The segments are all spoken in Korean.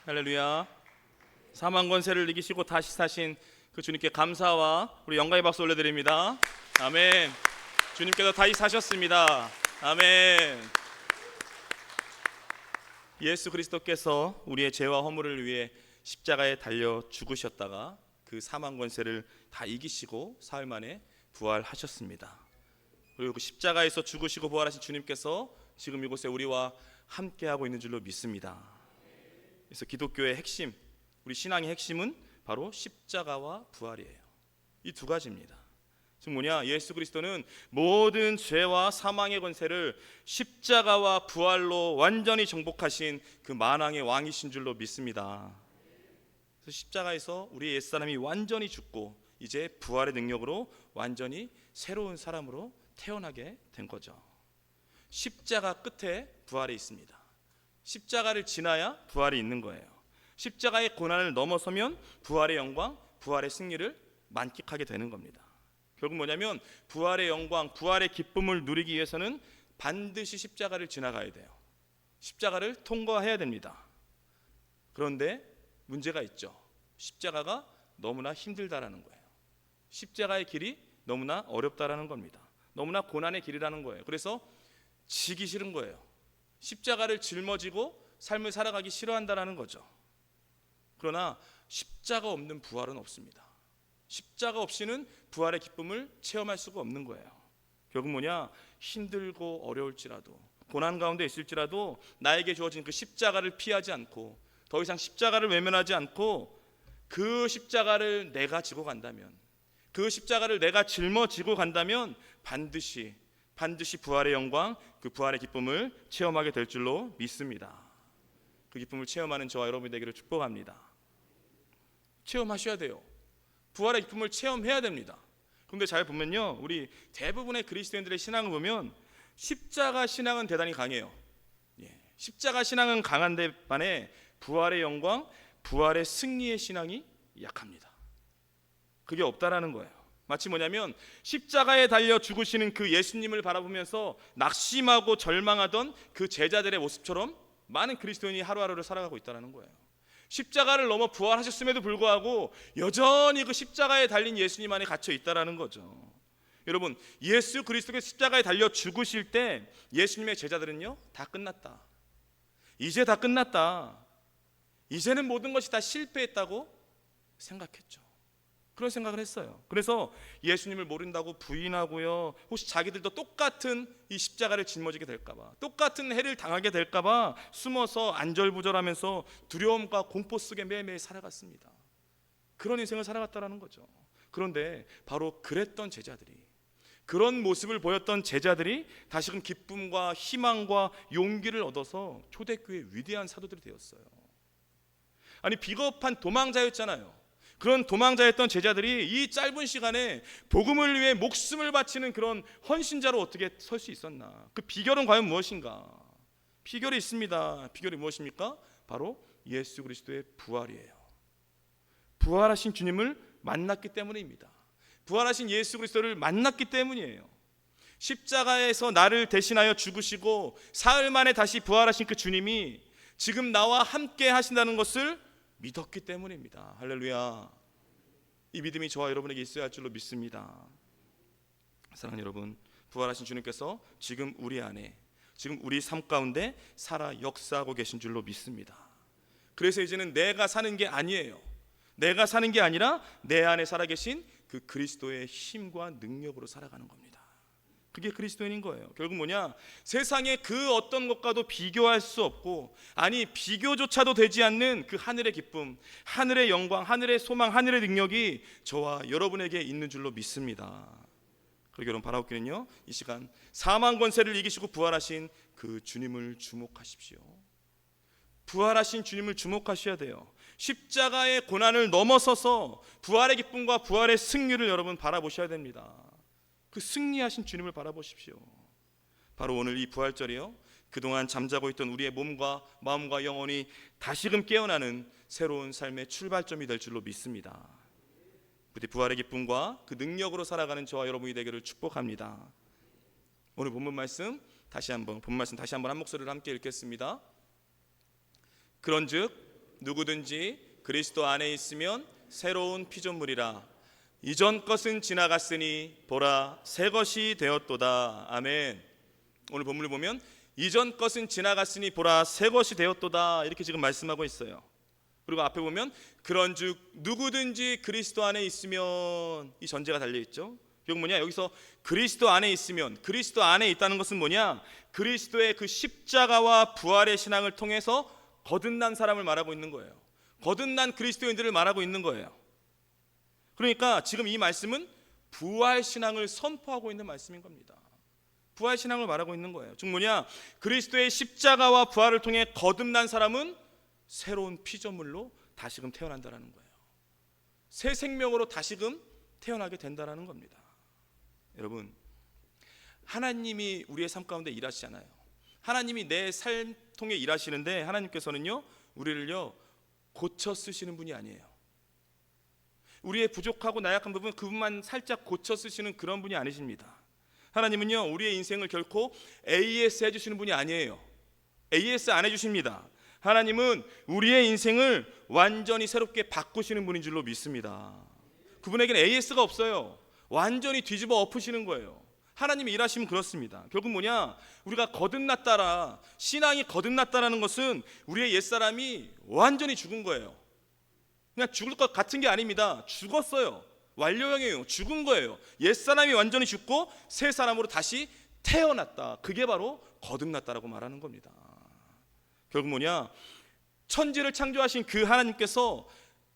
할렐루야. 사망 권세를 이기시고 다시 사신 그 주님께 감사와 우리 영광의 박수 올려드립니다. 아멘. 주님께서 다시 사셨습니다. 아멘. 예수 그리스도께서 우리의 죄와 허물을 위해 십자가에 달려 죽으셨다가 그 사망 권세를 다 이기시고 사흘 만에 부활하셨습니다. 그리고 그 십자가에서 죽으시고 부활하신 주님께서 지금 이곳에 우리와 함께하고 있는 줄로 믿습니다. 그래서 기독교의 핵심, 우리 신앙의 핵심은 바로 십자가와 부활이에요. 이 두 가지입니다. 즉 뭐냐? 예수 그리스도는 모든 죄와 사망의 권세를 십자가와 부활로 완전히 정복하신 그 만왕의 왕이신 줄로 믿습니다. 그래서 십자가에서 우리 옛사람이 완전히 죽고 이제 부활의 능력으로 완전히 새로운 사람으로 태어나게 된 거죠. 십자가 끝에 부활이 있습니다. 십자가를 지나야 부활이 있는 거예요. 십자가의 고난을 넘어서면 부활의 영광, 부활의 승리를 만끽하게 되는 겁니다. 결국 뭐냐면 부활의 영광, 부활의 기쁨을 누리기 위해서는 반드시 십자가를 지나가야 돼요. 십자가를 통과해야 됩니다. 그런데 문제가 있죠. 십자가가 너무나 힘들다라는 거예요. 십자가의 길이 너무나 어렵다라는 겁니다. 너무나 고난의 길이라는 거예요. 그래서 지기 싫은 거예요. 십자가를 짊어지고 삶을 살아가기 싫어한다라는 거죠. 그러나 십자가 없는 부활은 없습니다. 십자가 없이는 부활의 기쁨을 체험할 수가 없는 거예요. 결국 뭐냐? 힘들고 어려울지라도 고난 가운데 있을지라도 나에게 주어진 그 십자가를 피하지 않고 더 이상 십자가를 외면하지 않고 그 십자가를 내가 지고 간다면, 그 십자가를 내가 짊어지고 간다면 반드시 부활의 영광, 그 부활의 기쁨을 체험하게 될 줄로 믿습니다. 그 기쁨을 체험하는 저와 여러분이 되기를 축복합니다. 체험하셔야 돼요. 부활의 기쁨을 체험해야 됩니다. 그런데 잘 보면요, 우리 대부분의 그리스도인들의 신앙을 보면 십자가 신앙은 대단히 강해요. 십자가 신앙은 강한데 반해 부활의 영광, 부활의 승리의 신앙이 약합니다. 그게 없다라는 거예요. 마치 뭐냐면 십자가에 달려 죽으시는 그 예수님을 바라보면서 낙심하고 절망하던 그 제자들의 모습처럼 많은 그리스도인이 하루하루를 살아가고 있다는 거예요. 십자가를 넘어 부활하셨음에도 불구하고 여전히 그 십자가에 달린 예수님 안에 갇혀 있다는 거죠. 여러분, 예수 그리스도의 십자가에 달려 죽으실 때 예수님의 제자들은요, 다 끝났다, 이제 다 끝났다, 이제는 모든 것이 다 실패했다고 생각했죠. 그런 생각을 했어요. 그래서 예수님을 모른다고 부인하고요, 혹시 자기들도 똑같은 이 십자가를 짊어지게 될까봐, 똑같은 해를 당하게 될까봐 숨어서 안절부절하면서 두려움과 공포 속에 매일매일 살아갔습니다. 그런 인생을 살아갔다는 거죠. 그런데 바로 그랬던 제자들이, 그런 모습을 보였던 제자들이 다시금 기쁨과 희망과 용기를 얻어서 초대교회의 위대한 사도들이 되었어요. 아니, 비겁한 도망자였잖아요. 그런 도망자였던 제자들이 이 짧은 시간에 복음을 위해 목숨을 바치는 그런 헌신자로 어떻게 설 수 있었나? 그 비결은 과연 무엇인가? 비결이 있습니다. 비결이 무엇입니까? 바로 예수 그리스도의 부활이에요. 부활하신 주님을 만났기 때문입니다. 부활하신 예수 그리스도를 만났기 때문이에요. 십자가에서 나를 대신하여 죽으시고 사흘 만에 다시 부활하신 그 주님이 지금 나와 함께 하신다는 것을 믿었기 때문입니다. 할렐루야. 이 믿음이 저와 여러분에게 있어야 할 줄로 믿습니다. 사랑하는 여러분, 부활하신 주님께서 지금 우리 안에, 지금 우리 삶 가운데 살아 역사하고 계신 줄로 믿습니다. 그래서 이제는 내가 사는 게 아니에요. 내가 사는 게 아니라 내 안에 살아계신 그 그리스도의 힘과 능력으로 살아가는 겁니다. 그게 그리스도인인 거예요. 결국 뭐냐? 세상의 그 어떤 것과도 비교할 수 없고, 아니 비교조차도 되지 않는 그 하늘의 기쁨, 하늘의 영광, 하늘의 소망, 하늘의 능력이 저와 여러분에게 있는 줄로 믿습니다. 그리고 여러분, 바라옵기는요, 이 시간 사망 권세를 이기시고 부활하신 그 주님을 주목하십시오. 부활하신 주님을 주목하셔야 돼요. 십자가의 고난을 넘어서서 부활의 기쁨과 부활의 승리를 여러분 바라보셔야 됩니다. 그 승리하신 주님을 바라보십시오. 바로 오늘 이 부활절이요, 그동안 잠자고 있던 우리의 몸과 마음과 영혼이 다시금 깨어나는 새로운 삶의 출발점이 될 줄로 믿습니다. 부디 부활의 기쁨과 그 능력으로 살아가는 저와 여러분이 되기를 축복합니다. 오늘 본문 말씀 다시 한번 한 목소리로 함께 읽겠습니다. 그런즉 누구든지 그리스도 안에 있으면 새로운 피조물이라. 이전 것은 지나갔으니 보라 새 것이 되었도다. 아멘. 오늘 본문을 보면 이전 것은 지나갔으니 보라 새 것이 되었도다 이렇게 지금 말씀하고 있어요. 그리고 앞에 보면 그런즉 누구든지 그리스도 안에 있으면, 이 전제가 달려있죠. 결국 뭐냐, 여기서 그리스도 안에 있으면, 그리스도 안에 있다는 것은 뭐냐, 그리스도의 그 십자가와 부활의 신앙을 통해서 거듭난 사람을 말하고 있는 거예요. 거듭난 그리스도인들을 말하고 있는 거예요. 그러니까 지금 이 말씀은 부활 신앙을 선포하고 있는 말씀인 겁니다. 부활 신앙을 말하고 있는 거예요. 즉 뭐냐, 그리스도의 십자가와 부활을 통해 거듭난 사람은 새로운 피조물로 다시금 태어난다라는 거예요. 새 생명으로 다시금 태어나게 된다라는 겁니다. 여러분, 하나님이 우리의 삶 가운데 일하시잖아요. 하나님이 내 삶 통해 일하시는데 하나님께서는요, 우리를요 고쳐 쓰시는 분이 아니에요. 우리의 부족하고 나약한 부분, 그분만 살짝 고쳐 쓰시는 그런 분이 아니십니다. 하나님은요, 우리의 인생을 결코 AS 해주시는 분이 아니에요. AS 안 해주십니다. 하나님은 우리의 인생을 완전히 새롭게 바꾸시는 분인 줄로 믿습니다. 그분에게는 AS가 없어요. 완전히 뒤집어 엎으시는 거예요. 하나님이 일하시면 그렇습니다. 결국 뭐냐, 우리가 거듭났다라, 신앙이 거듭났다라는 것은 우리의 옛사람이 완전히 죽은 거예요. 그냥 죽을 것 같은 게 아닙니다. 죽었어요. 완료형이에요. 죽은 거예요. 옛사람이 완전히 죽고 새 사람으로 다시 태어났다. 그게 바로 거듭났다라고 말하는 겁니다. 결국 뭐냐, 천지를 창조하신 그 하나님께서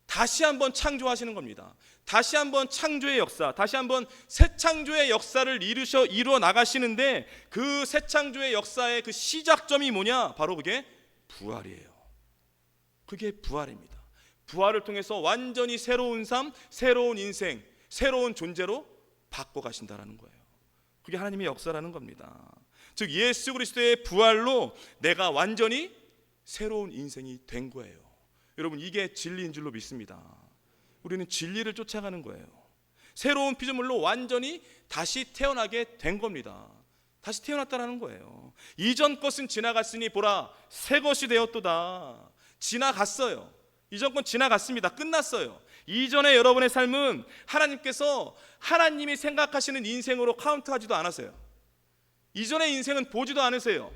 다시 한번 창조하시는 겁니다. 다시 한번 창조의 역사, 다시 한번 새 창조의 역사를 이루어 나가시는데, 그 새 창조의 역사의 그 시작점이 뭐냐, 바로 그게 부활이에요. 그게 부활입니다. 부활을 통해서 완전히 새로운 삶, 새로운 인생, 새로운 존재로 바꿔가신다라는 거예요. 그게 하나님의 역사라는 겁니다. 즉 예수 그리스도의 부활로 내가 완전히 새로운 인생이 된 거예요. 여러분, 이게 진리인 줄로 믿습니다. 우리는 진리를 쫓아가는 거예요. 새로운 피조물로 완전히 다시 태어나게 된 겁니다. 다시 태어났다라는 거예요. 이전 것은 지나갔으니 보라 새 것이 되었도다. 지나갔어요. 이전 건 지나갔습니다. 끝났어요. 이전에 여러분의 삶은 하나님께서 하나님이 생각하시는 인생으로 카운트하지도 않았어요. 이전의 인생은 보지도 않으세요.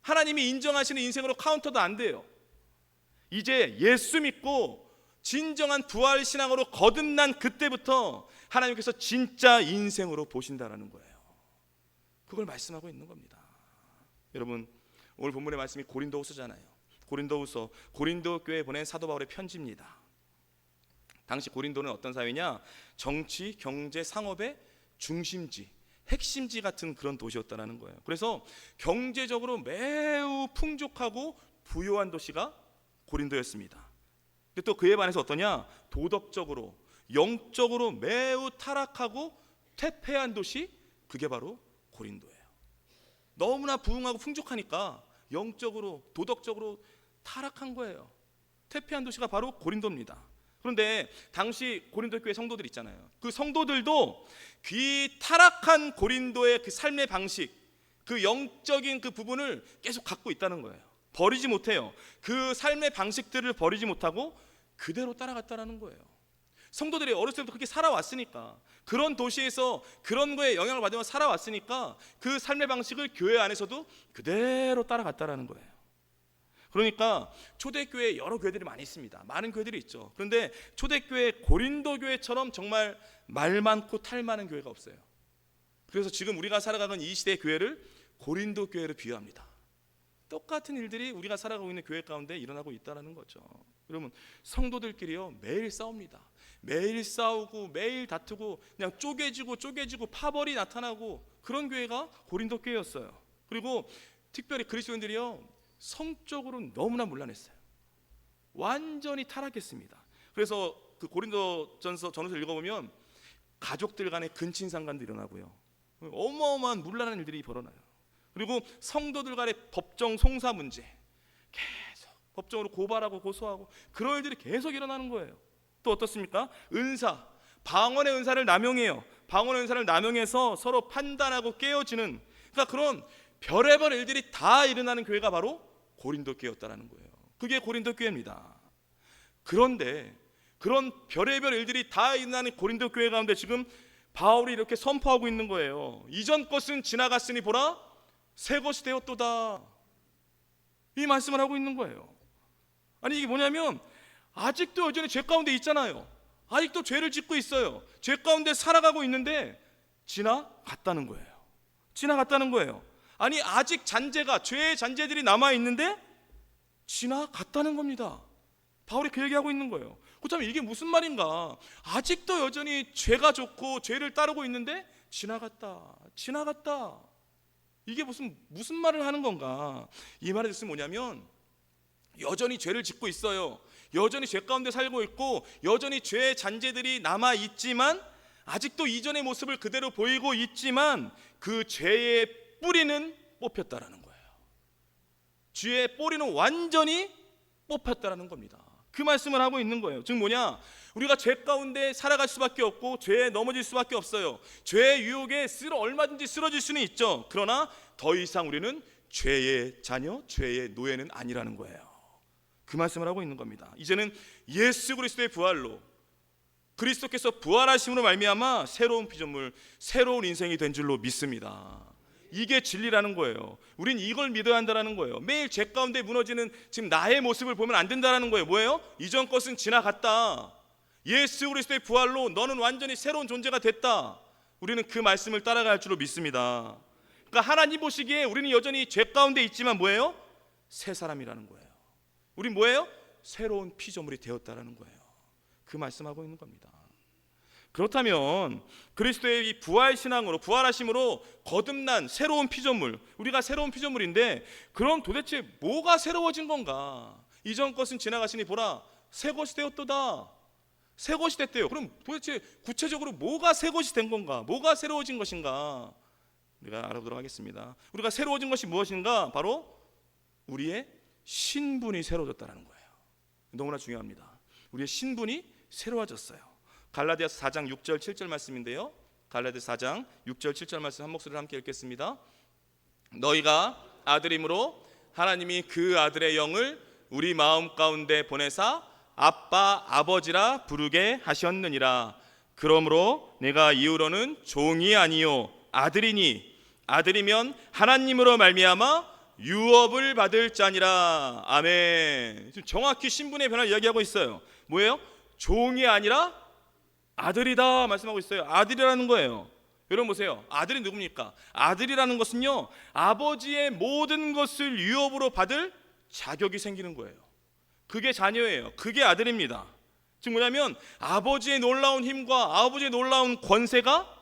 하나님이 인정하시는 인생으로 카운터도 안 돼요. 이제 예수 믿고 진정한 부활 신앙으로 거듭난 그때부터 하나님께서 진짜 인생으로 보신다라는 거예요. 그걸 말씀하고 있는 겁니다. 여러분, 오늘 본문의 말씀이 고린도후서잖아요. 고린도후서, 고린도 교회에 보낸 사도 바울의 편지입니다. 당시 고린도는 어떤 사회냐, 정치, 경제, 상업의 중심지, 핵심지 같은 그런 도시였다는 거예요. 그래서 경제적으로 매우 풍족하고 부유한 도시가 고린도였습니다. 근데 또 그에 반해서 어떠냐, 도덕적으로, 영적으로 매우 타락하고 퇴폐한 도시, 그게 바로 고린도예요. 너무나 부흥하고 풍족하니까 영적으로, 도덕적으로 타락한 거예요. 퇴폐한 도시가 바로 고린도입니다. 그런데 당시 고린도 교회 성도들 있잖아요. 그 성도들도 그 타락한 고린도의 그 삶의 방식, 그 영적인 그 부분을 계속 갖고 있다는 거예요. 버리지 못해요. 그 삶의 방식들을 버리지 못하고 그대로 따라갔다는 거예요. 성도들이 어렸을 때부터 그렇게 살아왔으니까, 그런 도시에서 그런 거에 영향을 받으면서 살아왔으니까 그 삶의 방식을 교회 안에서도 그대로 따라갔다는 거예요. 그러니까 초대교회 여러 교회들이 많이 있습니다. 많은 교회들이 있죠. 그런데 초대교회 고린도 교회처럼 정말 말 많고 탈 많은 교회가 없어요. 그래서 지금 우리가 살아가는 이 시대의 교회를 고린도 교회로 비유합니다. 똑같은 일들이 우리가 살아가고 있는 교회 가운데 일어나고 있다는 거죠. 여러분, 성도들끼리요 매일 싸웁니다. 매일 싸우고 매일 다투고 그냥 쪼개지고 파벌이 나타나고, 그런 교회가 고린도 교회였어요. 그리고 특별히 그리스도인들이요 성적으로 너무나 문란했어요. 완전히 타락했습니다. 그래서 그 고린도전서 전서를 읽어보면 가족들 간의 근친상간도 일어나고요, 어마어마한 문란한 일들이 벌어나요. 그리고 성도들 간의 법정 송사 문제, 계속 법정으로 고발하고 고소하고 그런 일들이 계속 일어나는 거예요. 또 어떻습니까? 은사, 방언의 은사를 남용해요. 방언의 은사를 남용해서 서로 판단하고 깨어지는, 그러니까 그런 별의별 일들이 다 일어나는 교회가 바로 고린도 교회였다라는 거예요. 그게 고린도 교회입니다. 그런데 그런 별의별 일들이 다 일어나는 고린도 교회 가운데 지금 바울이 이렇게 선포하고 있는 거예요. 이전 것은 지나갔으니 보라 새 것이 되었도다. 이 말씀을 하고 있는 거예요. 아니 이게 뭐냐면 아직도 여전히 죄 가운데 있잖아요. 아직도 죄를 짓고 있어요. 죄 가운데 살아가고 있는데 지나갔다는 거예요. 지나갔다는 거예요. 아니 아직 잔재가 죄의 잔재들이 남아있는데 지나갔다는 겁니다. 바울이 그 얘기하고 있는 거예요. 그렇다면 이게 무슨 말인가? 아직도 여전히 죄가 좋고 죄를 따르고 있는데 지나갔다. 이게 무슨 말을 하는 건가? 이 말의 뜻은 뭐냐면 여전히 죄를 짓고 있어요. 여전히 죄 가운데 살고 있고 여전히 죄의 잔재들이 남아 있지만 아직도 이전의 모습을 그대로 보이고 있지만 그 죄의 뿌리는 뽑혔다라는 거예요. 죄의 뿌리는 완전히 뽑혔다라는 겁니다. 그 말씀을 하고 있는 거예요. 즉 뭐냐? 우리가 죄 가운데 살아갈 수밖에 없고 죄에 넘어질 수밖에 없어요. 죄의 유혹에 얼마든지 쓰러질 수는 있죠. 그러나 더 이상 우리는 죄의 자녀, 죄의 노예는 아니라는 거예요. 그 말씀을 하고 있는 겁니다. 이제는 예수 그리스도의 부활로 그리스도께서 부활하심으로 말미암아 새로운 피조물, 새로운 인생이 된 줄로 믿습니다. 이게 진리라는 거예요. 우린 이걸 믿어야 한다는 거예요. 매일 죄 가운데 무너지는 지금 나의 모습을 보면 안 된다는 거예요. 뭐예요? 이전 것은 지나갔다. 예수 그리스도의 부활로 너는 완전히 새로운 존재가 됐다. 우리는 그 말씀을 따라갈 줄로 믿습니다. 그러니까 하나님 보시기에 우리는 여전히 죄 가운데 있지만 뭐예요? 새 사람이라는 거예요. 우린 뭐예요? 새로운 피조물이 되었다라는 거예요. 그 말씀하고 있는 겁니다. 그렇다면 그리스도의 이 부활신앙으로 부활하심으로 거듭난 새로운 피조물, 우리가 새로운 피조물인데 그럼 도대체 뭐가 새로워진 건가? 이전 것은 지나가시니 보라 새 것이 되었도다. 새 것이 됐대요. 그럼 도대체 구체적으로 뭐가 새 것이 된 건가? 뭐가 새로워진 것인가? 우리가 알아보도록 하겠습니다. 우리가 새로워진 것이 무엇인가? 바로 우리의 신분이 새로워졌다는 거예요. 너무나 중요합니다. 우리의 신분이 새로워졌어요. 갈라디아서 4장 6절 7절 말씀인데요. 갈라디아서 4장 6절 7절 말씀 한 목소리로 함께 읽겠습니다. 너희가 아들임으로 하나님이 그 아들의 영을 우리 마음 가운데 보내사 아빠 아버지라 부르게 하셨느니라. 그러므로 내가 이후로는 종이 아니요 아들이니 아들이면 하나님으로 말미암아 유업을 받을 자니라. 아멘. 지금 정확히 신분의 변화를 이야기하고 있어요. 뭐예요? 종이 아니라 아들이다 말씀하고 있어요. 아들이라는 거예요. 여러분 보세요. 아들이 누굽니까? 아들이라는 것은요 아버지의 모든 것을 유업으로 받을 자격이 생기는 거예요. 그게 자녀예요. 그게 아들입니다. 즉 뭐냐면 아버지의 놀라운 힘과 아버지의 놀라운 권세가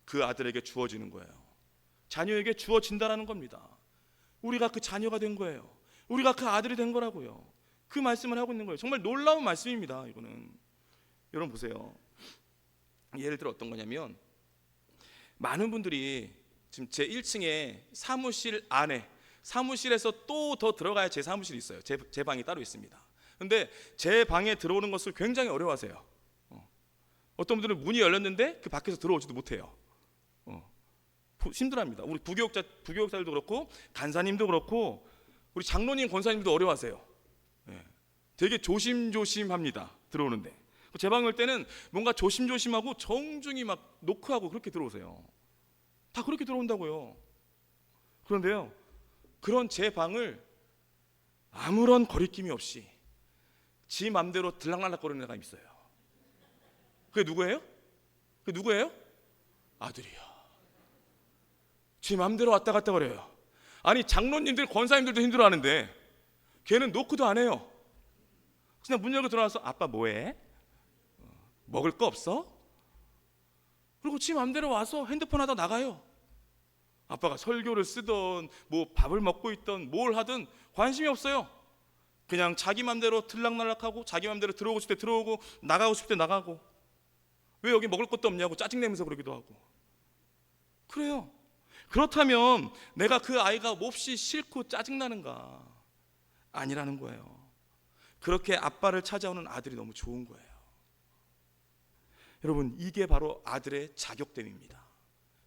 그 아들에게 주어지는 거예요. 자녀에게 주어진다라는 겁니다. 우리가 그 자녀가 된 거예요. 우리가 그 아들이 된 거라고요. 그 말씀을 하고 있는 거예요. 정말 놀라운 말씀입니다. 이거는 여러분 보세요. 예를 들어 어떤 거냐면 많은 분들이 지금 제 1층에 사무실 안에 사무실에서 또 더 들어가야 제 사무실이 있어요. 제 방이 따로 있습니다. 근데 제 방에 들어오는 것을 굉장히 어려워하세요. 어떤 분들은 문이 열렸는데 그 밖에서 들어오지도 못해요. 힘들어합니다. 우리 부교육자들도 그렇고 간사님도 그렇고 우리 장로님 권사님도 어려워하세요. 되게 조심조심합니다. 들어오는데 제 방에 올 때는 뭔가 조심조심하고 정중히 막 노크하고 그렇게 들어오세요. 다 그렇게 들어온다고요. 그런데요 그런 제 방을 아무런 거리낌이 없이 지 맘대로 들락날락거리는 애가 있어요. 그게 누구예요? 아들이요. 지 맘대로 왔다 갔다 그래요. 아니 장로님들 권사님들도 힘들어하는데 걔는 노크도 안 해요. 그냥 문 열고 들어와서 아빠 뭐해? 먹을 거 없어? 그리고 지 맘대로 와서 핸드폰 하다 나가요. 아빠가 설교를 쓰던 뭐 밥을 먹고 있던 뭘 하든 관심이 없어요. 그냥 자기 맘대로 들락날락하고 자기 맘대로 들어오고 싶을 때 들어오고 나가고 싶을 때 나가고 왜 여기 먹을 것도 없냐고 짜증내면서 그러기도 하고 그래요. 그렇다면 내가 그 아이가 몹시 싫고 짜증나는가? 아니라는 거예요. 그렇게 아빠를 찾아오는 아들이 너무 좋은 거예요. 여러분 이게 바로 아들의 자격됨입니다.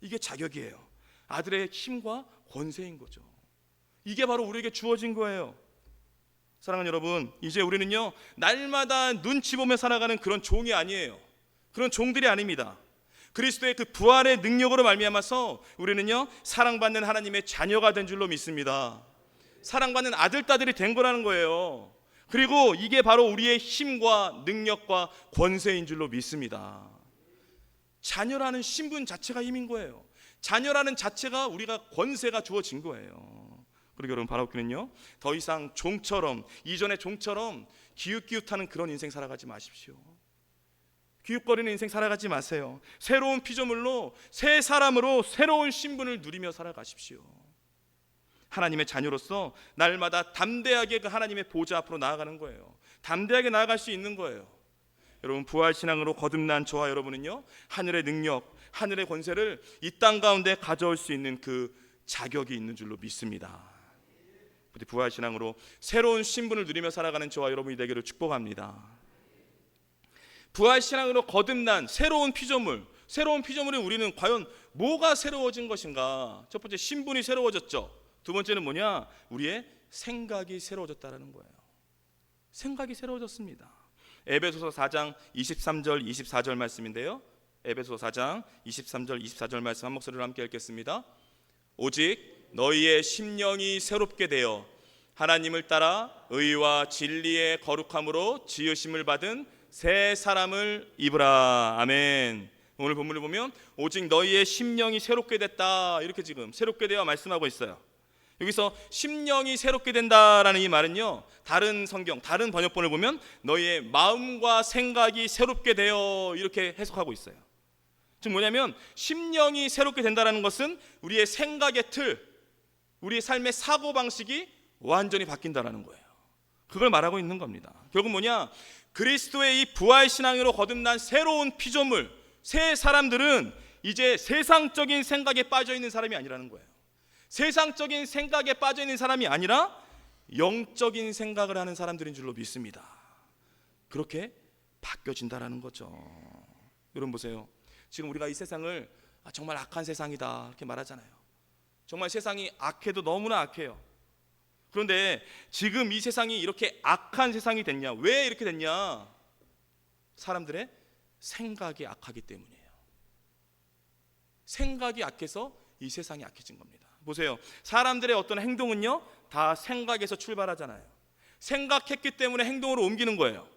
이게 자격이에요. 아들의 힘과 권세인 거죠. 이게 바로 우리에게 주어진 거예요. 사랑하는 여러분, 이제 우리는요 날마다 눈치 보며 살아가는 그런 종이 아니에요. 그런 종들이 아닙니다. 그리스도의 그 부활의 능력으로 말미암아서 우리는요 사랑받는 하나님의 자녀가 된 줄로 믿습니다. 사랑받는 아들, 딸들이 된 거라는 거예요. 그리고 이게 바로 우리의 힘과 능력과 권세인 줄로 믿습니다. 자녀라는 신분 자체가 힘인 거예요. 자녀라는 자체가 우리가 권세가 주어진 거예요. 그리고 여러분, 바라옵기는요 더 이상 종처럼, 이전의 종처럼 기웃기웃하는 그런 인생 살아가지 마십시오. 기웃거리는 인생 살아가지 마세요. 새로운 피조물로, 새 사람으로 새로운 신분을 누리며 살아가십시오. 하나님의 자녀로서 날마다 담대하게 그 하나님의 보좌 앞으로 나아가는 거예요. 담대하게 나아갈 수 있는 거예요. 여러분, 부활신앙으로 거듭난 저와 여러분은요 하늘의 능력, 하늘의 권세를 이 땅 가운데 가져올 수 있는 그 자격이 있는 줄로 믿습니다. 부활신앙으로 새로운 신분을 누리며 살아가는 저와 여러분이 되기를 축복합니다. 부활신앙으로 거듭난 새로운 피조물, 새로운 피조물이 우리는 과연 뭐가 새로워진 것인가? 첫 번째, 신분이 새로워졌죠. 두 번째는 뭐냐? 우리의 생각이 새로워졌다는 거예요. 생각이 새로워졌습니다. 에베소서 4장 23절 24절 말씀인데요, 에베소서 4장 23절 24절 말씀 한 목소리로 함께 읽겠습니다. 오직 너희의 심령이 새롭게 되어 하나님을 따라 의와 진리의 거룩함으로 지으심을 받은 새 사람을 입으라. 아멘. 오늘 본문을 보면 오직 너희의 심령이 새롭게 됐다, 이렇게 지금 새롭게 되어 말씀하고 있어요. 여기서 심령이 새롭게 된다라는 이 말은요, 다른 성경, 다른 번역본을 보면 너희의 마음과 생각이 새롭게 되어, 이렇게 해석하고 있어요. 즉 뭐냐면, 심령이 새롭게 된다는 것은 우리의 생각의 틀, 우리의 삶의 사고방식이 완전히 바뀐다는 거예요. 그걸 말하고 있는 겁니다. 결국 뭐냐? 그리스도의 이 부활신앙으로 거듭난 새로운 피조물, 새 사람들은 이제 세상적인 생각에 빠져있는 사람이 아니라는 거예요. 세상적인 생각에 빠져있는 사람이 아니라 영적인 생각을 하는 사람들인 줄로 믿습니다. 그렇게 바뀌어진다라는 거죠. 여러분 보세요. 지금 우리가 이 세상을 정말 악한 세상이다 이렇게 말하잖아요. 정말 세상이 악해도 너무나 악해요. 그런데 지금 이 세상이 이렇게 악한 세상이 됐냐? 왜 이렇게 됐냐? 사람들의 생각이 악하기 때문이에요. 생각이 악해서 이 세상이 악해진 겁니다. 보세요. 사람들의 어떤 행동은요 다 생각에서 출발하잖아요. 생각했기 때문에 행동으로 옮기는 거예요.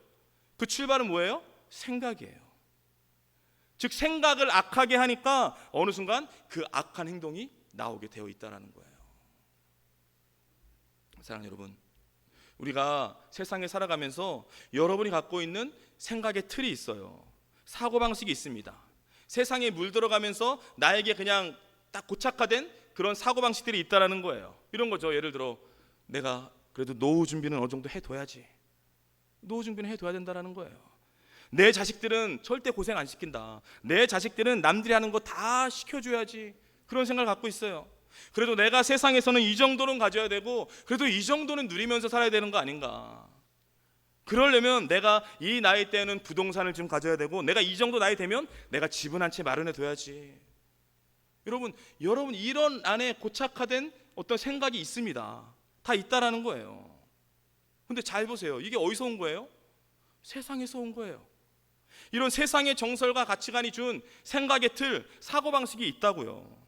그 출발은 뭐예요? 생각이에요. 즉 생각을 악하게 하니까 어느 순간 그 악한 행동이 나오게 되어 있다는 거예요. 사랑하는 여러분, 우리가 세상에 살아가면서 여러분이 갖고 있는 생각의 틀이 있어요. 사고방식이 있습니다. 세상에 물들어가면서 나에게 그냥 딱 고착화된 그런 사고방식들이 있다는 거예요. 이런 거죠. 예를 들어 내가 그래도 노후 준비는 어느 정도 해둬야지. 노후 준비는 해둬야 된다는 거예요. 내 자식들은 절대 고생 안 시킨다. 내 자식들은 남들이 하는 거 다 시켜줘야지. 그런 생각을 갖고 있어요. 그래도 내가 세상에서는 이 정도는 가져야 되고 그래도 이 정도는 누리면서 살아야 되는 거 아닌가. 그러려면 내가 이 나이 때는 부동산을 좀 가져야 되고 내가 이 정도 나이 되면 내가 집은 한 채 마련해 둬야지. 여러분 이런 안에 고착화된 어떤 생각이 있습니다. 다 있다라는 거예요. 근데 잘 보세요. 이게 어디서 온 거예요? 세상에서 온 거예요. 이런 세상의 정설과 가치관이 준 생각의 틀, 사고방식이 있다고요.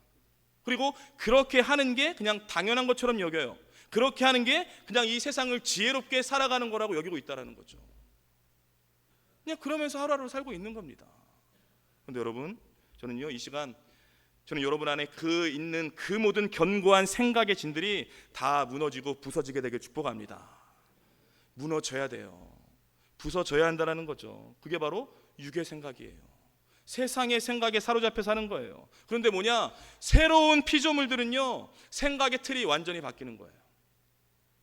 그리고 그렇게 하는 게 그냥 당연한 것처럼 여겨요. 그렇게 하는 게 그냥 이 세상을 지혜롭게 살아가는 거라고 여기고 있다는 거죠. 그냥 그러면서 하루하루 살고 있는 겁니다. 그런데 여러분, 저는요 이 시간 저는 여러분 안에 있는 그 모든 견고한 생각의 진들이 다 무너지고 부서지게 되길 축복합니다. 무너져야 돼요. 부서져야 한다는 거죠. 그게 바로 육의 생각이에요. 세상의 생각에 사로잡혀 사는 거예요. 그런데 뭐냐? 새로운 피조물들은요 생각의 틀이 완전히 바뀌는 거예요.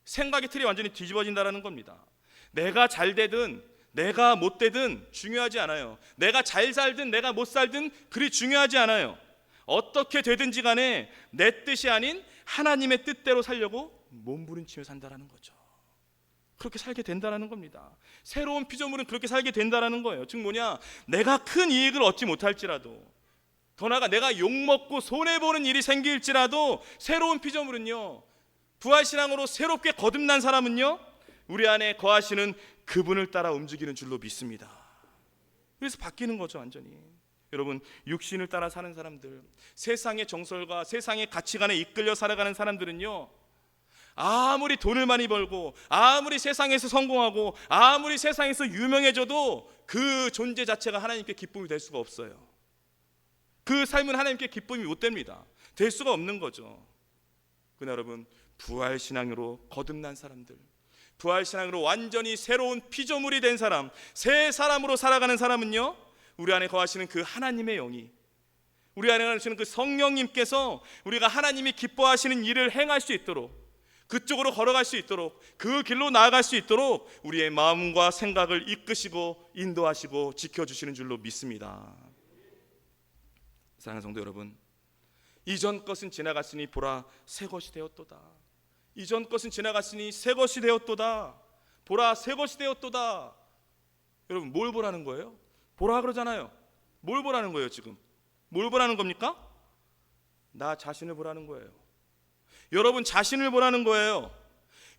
생각의 틀이 완전히 뒤집어진다는 겁니다. 내가 잘 되든 내가 못 되든 중요하지 않아요. 내가 잘 살든 내가 못 살든 그리 중요하지 않아요. 어떻게 되든지 간에 내 뜻이 아닌 하나님의 뜻대로 살려고 몸부림치며 산다는 거죠. 그렇게 살게 된다는 겁니다. 새로운 피조물은 그렇게 살게 된다는 거예요. 즉 뭐냐? 내가 큰 이익을 얻지 못할지라도, 더 나아가 내가 욕먹고 손해보는 일이 생길지라도 새로운 피조물은요, 부활신앙으로 새롭게 거듭난 사람은요, 우리 안에 거하시는 그분을 따라 움직이는 줄로 믿습니다. 그래서 바뀌는 거죠, 완전히. 여러분, 육신을 따라 사는 사람들, 세상의 정설과 세상의 가치관에 이끌려 살아가는 사람들은요, 아무리 돈을 많이 벌고 아무리 세상에서 성공하고 아무리 세상에서 유명해져도 그 존재 자체가 하나님께 기쁨이 될 수가 없어요. 그 삶은 하나님께 기쁨이 못 됩니다. 될 수가 없는 거죠. 그러나 여러분, 부활신앙으로 거듭난 사람들, 부활신앙으로 완전히 새로운 피조물이 된 사람, 새 사람으로 살아가는 사람은요, 우리 안에 거하시는 그 하나님의 영이, 우리 안에 거하시는 그 성령님께서 우리가 하나님이 기뻐하시는 일을 행할 수 있도록, 그쪽으로 걸어갈 수 있도록, 그 길로 나아갈 수 있도록 우리의 마음과 생각을 이끄시고 인도하시고 지켜주시는 줄로 믿습니다. 사랑하는 성도 여러분, 이전 것은 지나갔으니 보라 새 것이 되었도다. 이전 것은 지나갔으니 새 것이 되었도다. 보라 새 것이 되었도다. 여러분, 뭘 보라는 거예요? 보라 그러잖아요. 뭘 보라는 거예요? 지금 뭘 보라는 겁니까? 나 자신을 보라는 거예요. 여러분 자신을 보라는 거예요.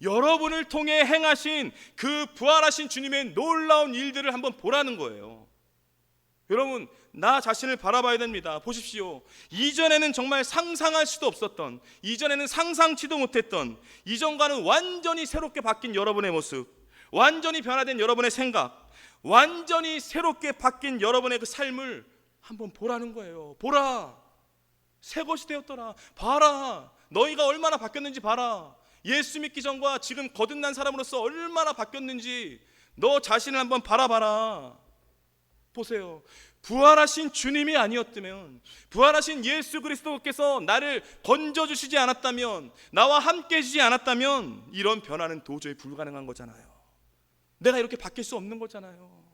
여러분을 통해 행하신 그 부활하신 주님의 놀라운 일들을 한번 보라는 거예요. 여러분, 나 자신을 바라봐야 됩니다. 보십시오. 이전에는 정말 상상할 수도 없었던, 이전에는 상상치도 못했던, 이전과는 완전히 새롭게 바뀐 여러분의 모습, 완전히 변화된 여러분의 생각, 완전히 새롭게 바뀐 여러분의 그 삶을 한번 보라는 거예요. 보라, 새 것이 되었더라. 봐라, 너희가 얼마나 바뀌었는지 봐라. 예수 믿기 전과 지금 거듭난 사람으로서 얼마나 바뀌었는지 너 자신을 한번 바라봐라. 보세요. 부활하신 주님이 아니었다면, 부활하신 예수 그리스도께서 나를 건져주시지 않았다면, 나와 함께 해주지 않았다면 이런 변화는 도저히 불가능한 거잖아요. 내가 이렇게 바뀔 수 없는 거잖아요.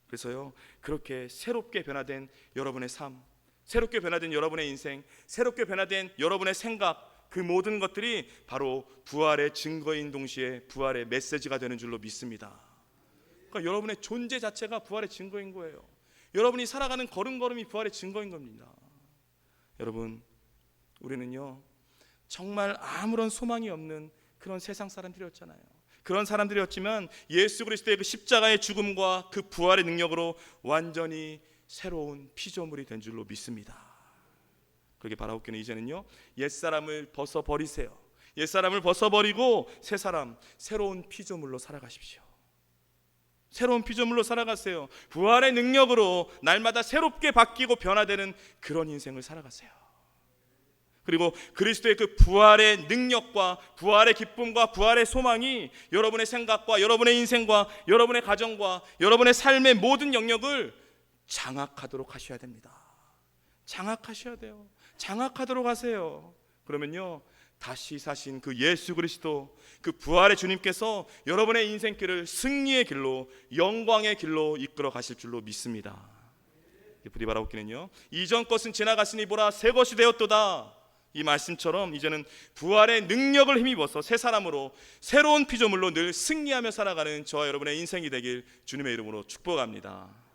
그래서요, 그렇게 새롭게 변화된 여러분의 삶, 새롭게 변화된 여러분의 인생, 새롭게 변화된 여러분의 생각, 그 모든 것들이 바로 부활의 증거인 동시에 부활의 메시지가 되는 줄로 믿습니다. 그러니까 여러분의 존재 자체가 부활의 증거인 거예요. 여러분이 살아가는 걸음걸음이 부활의 증거인 겁니다. 여러분, 우리는요 정말 아무런 소망이 없는 그런 세상 사람들이었잖아요. 그런 사람들이었지만 예수 그리스도의 그 십자가의 죽음과 그 부활의 능력으로 완전히 새로운 피조물이 된 줄로 믿습니다. 그렇게 바라옵기는 이제는요, 옛사람을 벗어버리세요. 옛사람을 벗어버리고 새 사람, 새로운 피조물로 살아가십시오. 새로운 피조물로 살아가세요. 부활의 능력으로 날마다 새롭게 바뀌고 변화되는 그런 인생을 살아가세요. 그리고 그리스도의 그 부활의 능력과 부활의 기쁨과 부활의 소망이 여러분의 생각과 여러분의 인생과 여러분의 가정과 여러분의 삶의 모든 영역을 장악하도록 하셔야 됩니다. 장악하셔야 돼요. 장악하도록 하세요. 그러면요, 다시 사신 그 예수 그리스도, 그 부활의 주님께서 여러분의 인생길을 승리의 길로, 영광의 길로 이끌어 가실 줄로 믿습니다. 부디 바라옵기는요, 이전 것은 지나갔으니 보라 새 것이 되었도다. 이 말씀처럼 이제는 부활의 능력을 힘입어서 새 사람으로, 새로운 피조물로 늘 승리하며 살아가는 저와 여러분의 인생이 되길 주님의 이름으로 축복합니다.